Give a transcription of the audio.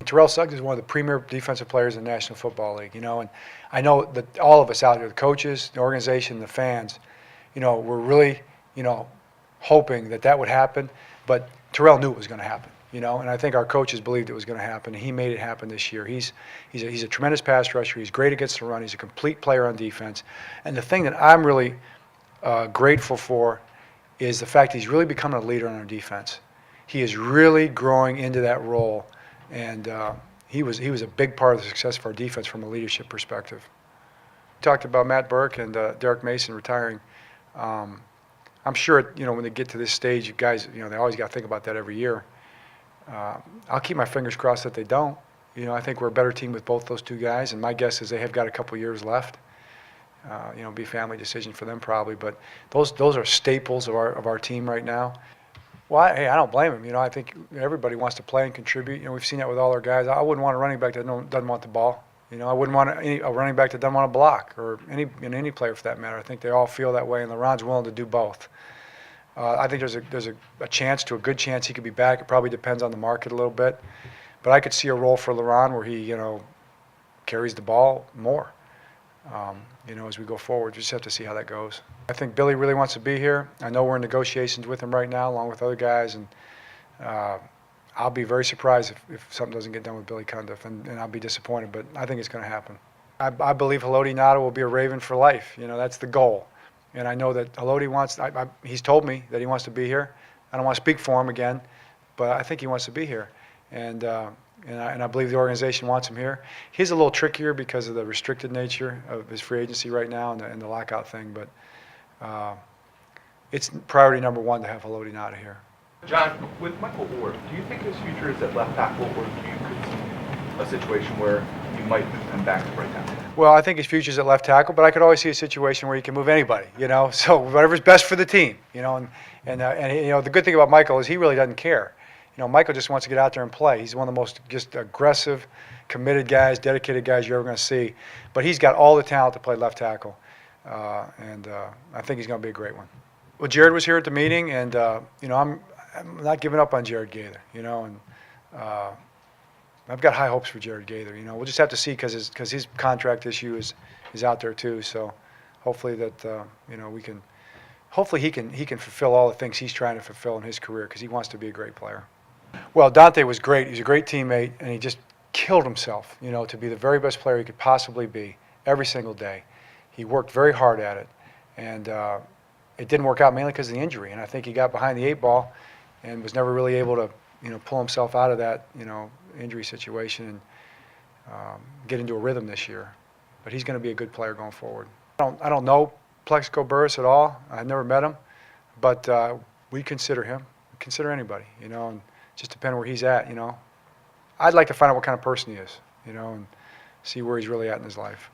Terrell Suggs is one of the premier defensive players in the National Football League, and I know that all of us out here, the coaches, the organization, the fans, we're really, hoping that would happen, but Terrell knew it was going to happen, and I think our coaches believed it was going to happen, and he made it happen this year. He's a tremendous pass rusher. He's great against the run. He's a complete player on defense, and the thing that I'm really grateful for is the fact he's really becoming a leader on our defense. He is really growing into that role, and he was a big part of the success of our defense from a leadership perspective. We talked about Matt Burke and Derek Mason retiring. I'm sure when they get to this stage, you guys, they always got to think about that every year. I'll keep my fingers crossed that they don't. I think we're a better team with both those two guys, and my guess is they have got a couple years left. Be a family decision for them probably, but those are staples of our team right now. Well, hey, I don't blame him. I think everybody wants to play and contribute. We've seen that with all our guys. I wouldn't want a running back that doesn't want the ball. I wouldn't want a running back that doesn't want to block, or any player for that matter. I think they all feel that way, and LeRon's willing to do both. I think there's a good chance he could be back. It probably depends on the market a little bit, but I could see a role for LeRon where he carries the ball more. As we go forward, we just have to see how that goes. I think Billy really wants to be here. I know we're in negotiations with him right now, along with other guys, and I'll be very surprised if something doesn't get done with Billy Cundiff, and I'll be disappointed, but I think it's going to happen. I believe Haloti Ngata will be a Raven for life. That's the goal. And I know that Haloti he's told me that he wants to be here. I don't want to speak for him again, but I think he wants to be here. And I believe the organization wants him here. He's a little trickier because of the restricted nature of his free agency right now and the lockout thing, but it's priority number one to have Haloti Ngata here. John, with Michael Ward, do you think his future is at left tackle, or do you could see a situation where you might move him back to right tackle? Well, I think his future is at left tackle, but I could always see a situation where you can move anybody, so whatever's best for the team, and the good thing about Michael is he really doesn't care. Michael just wants to get out there and play. He's one of the most just aggressive, committed guys, dedicated guys you're ever going to see. But he's got all the talent to play left tackle, and I think he's going to be a great one. Well, Jared was here at the meeting, and I'm not giving up on Jared Gaither. And I've got high hopes for Jared Gaither. We'll just have to see because his contract issue is out there too. So hopefully that hopefully he can fulfill all the things he's trying to fulfill in his career because he wants to be a great player. Well, Dante was great. He's a great teammate, and he just killed himself, to be the very best player he could possibly be every single day. He worked very hard at it, and it didn't work out mainly because of the injury. And I think he got behind the 8 ball and was never really able to, pull himself out of that, injury situation and get into a rhythm this year. But he's going to be a good player going forward. I don't know Plexico Burress at all. I've never met him, but we consider him. We consider anybody, and just depending where he's at, I'd like to find out what kind of person he is, and see where he's really at in his life.